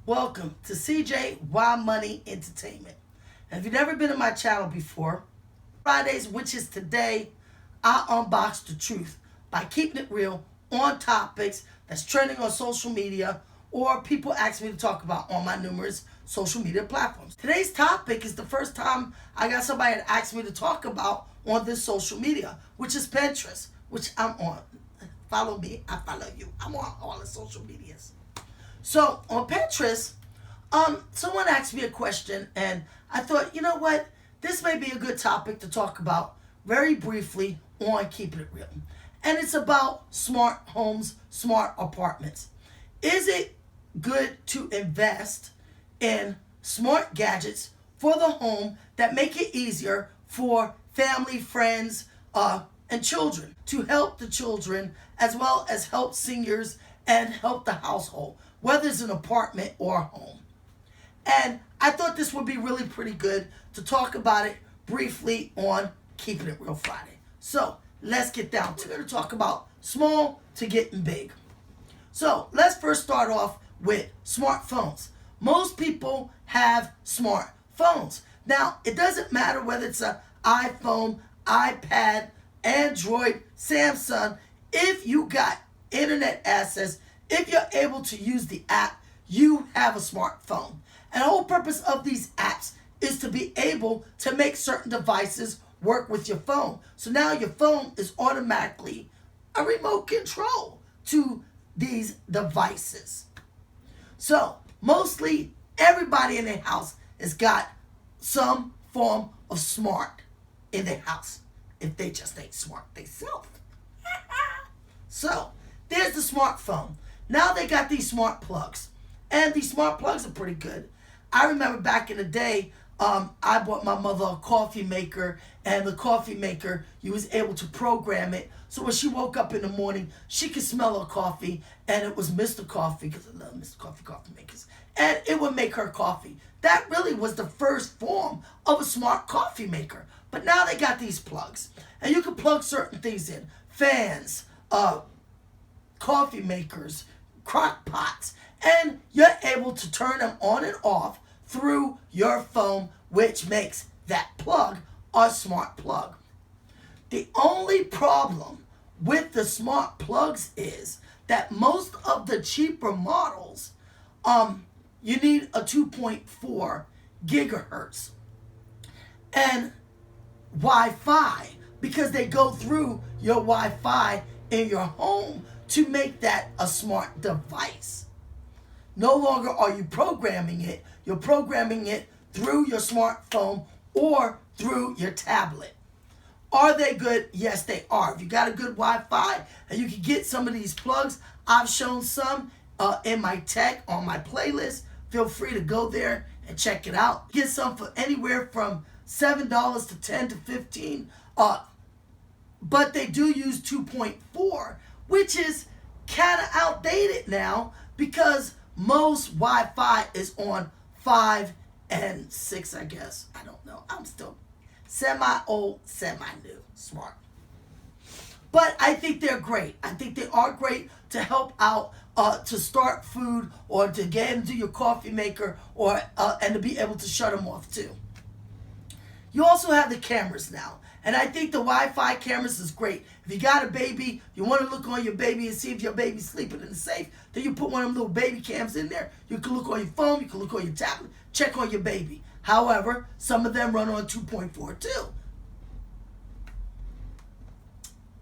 Welcome to CJ Why Money Entertainment. And if you've never been in my channel before, Fridays, which is today, I unbox the truth by keeping it real on topics that's trending on social media or people ask me to talk about on my numerous social media platforms. Today's topic is the first time I got somebody that asked me to talk about on this social media, which is Pinterest, which I'm on. Follow me, I follow you. I'm on all the social medias. So on Pinterest, someone asked me a question, and I thought, you know what, this may be a good topic to talk about very briefly on Keeping It Real. And it's about smart homes, smart apartments. Is it good to invest in smart gadgets for the home that make it easier for family, friends, and children, to help the children as well as help seniors and help the household, whether it's an apartment or a home? And I thought this would be really pretty good to talk about it briefly on Keeping It Real Friday. So let's get down to it. We're going to talk about small to getting big. So let's first start off with smartphones. Most people have smartphones. Now, it doesn't matter whether it's an iPhone, iPad, Android, Samsung. If you got internet access, if you're able to use the app, you have a smartphone. And the whole purpose of these apps is to be able to make certain devices work with your phone. So now your phone is automatically a remote control to these devices. So mostly everybody in their house has got some form of smart in their house, if they just ain't smart themselves. So there's the smartphone. Now they got these smart plugs, and these smart plugs are pretty good. I remember back in the day, I bought my mother a coffee maker, and the coffee maker, you was able to program it so when she woke up in the morning, she could smell her coffee, and it was Mr. Coffee, because I love Mr. Coffee makers, and it would make her coffee. That really was the first form of a smart coffee maker. But now they got these plugs, and you can plug certain things in: fans, coffee makers, crock pots, and you're able to turn them on and off through your phone, which makes that plug a smart plug. The only problem with the smart plugs is that most of the cheaper models, you need a 2.4 gigahertz and Wi-Fi, because they go through your Wi-Fi in your home to make that a smart device. No longer are you programming it, you're programming it through your smartphone or through your tablet. Are they good? Yes, they are. If you got a good Wi-Fi and you can get some of these plugs, I've shown some in my tech on my playlist. Feel free to go there and check it out. Get some for anywhere from $7 to $10 to $15. But they do use 2.4, which is kind of outdated now, because most Wi-Fi is on 5 and 6, I guess. I don't know. I'm still semi-old, semi-new, smart. But I think they're great. I think they are great to help out, to start food, or to get into your coffee maker, or and to be able to shut them off too. You also have the cameras now. And I think the Wi-Fi cameras is great. If you got a baby, you want to look on your baby and see if your baby's sleeping in the safe, then you put one of them little baby cams in there. You can look on your phone, you can look on your tablet, check on your baby. However, some of them run on 2.4 too.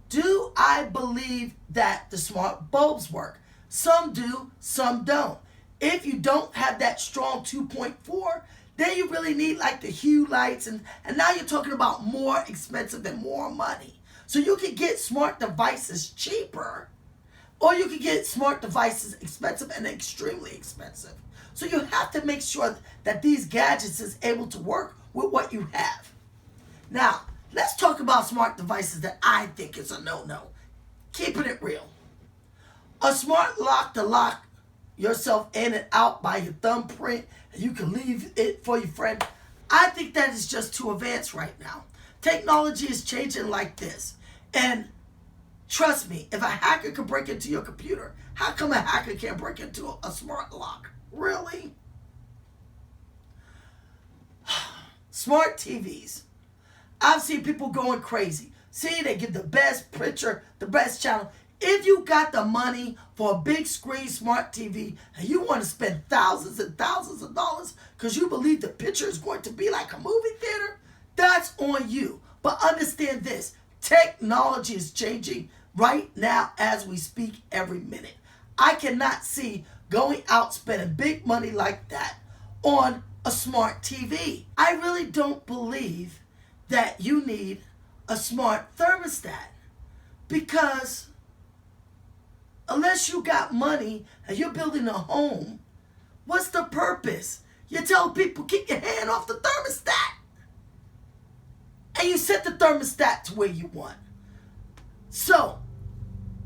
Do I believe that the smart bulbs work? Some do, some don't. If you don't have that strong 2.4, then you really need like the hue lights, and now you're talking about more expensive and more money. So you can get smart devices cheaper, or you can get smart devices expensive and extremely expensive. So you have to make sure that these gadgets is able to work with what you have. Now, let's talk about smart devices that I think is a no-no. Keeping it real. A smart lock to lock yourself in and out by your thumbprint, and you can leave it for your friend. I think that is just too advanced right now. Technology is changing like this. And trust me, if a hacker can break into your computer, how come a hacker can't break into a smart lock? Really? Smart TVs. I've seen people going crazy. See, they get the best picture, the best channel. If you got the money for a big screen smart TV and you want to spend thousands and thousands of dollars because you believe the picture is going to be like a movie theater, that's on you. But understand this, technology is changing right now as we speak every minute. I cannot see going out spending big money like that on a smart TV. I really don't believe that you need a smart thermostat because unless you got money and you're building a home, what's the purpose? You tell people keep your hand off the thermostat and you set the thermostat to where you want. So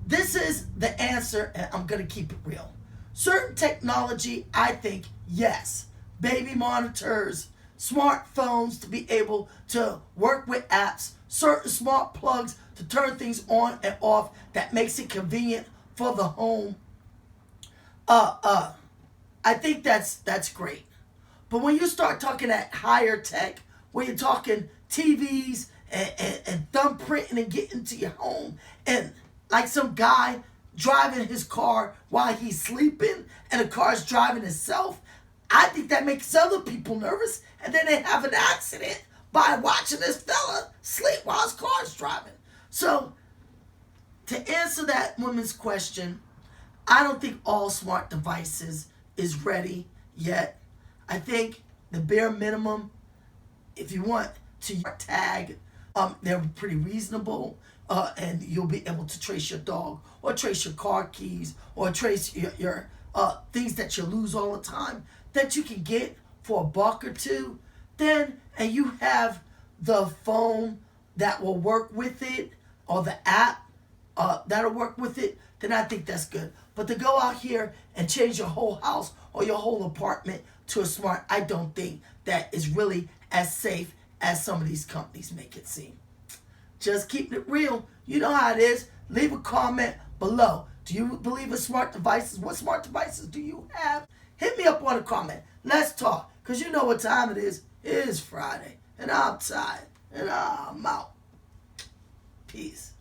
this is the answer, and I'm going to keep it real. Certain technology, I think, yes. Baby monitors, smartphones to be able to work with apps, certain smart plugs to turn things on and off that makes it convenient for the home. I think that's great. But when you start talking at higher tech, when you're talking TVs and thumbprinting and getting to your home, and like some guy driving his car while he's sleeping and the car's driving itself, I think that makes other people nervous, and then they have an accident by watching this fella sleep while his car's driving. So, to answer that woman's question, I don't think all smart devices is ready yet. I think the bare minimum, if you want to tag, they're pretty reasonable, and you'll be able to trace your dog or trace your car keys or trace your things that you lose all the time that you can get for $1 or $2. Then, and you have the phone that will work with it or the app that'll work with it, then I think that's good. But to go out here and change your whole house or your whole apartment to a smart, I don't think that is really as safe as some of these companies make it seem. Just keeping it real. You know how it is. Leave a comment below. Do you believe in smart devices? What smart devices do you have? Hit me up on a comment. Let's talk. Because you know what time it is. It is Friday. And I'm tired. And I'm out. Peace.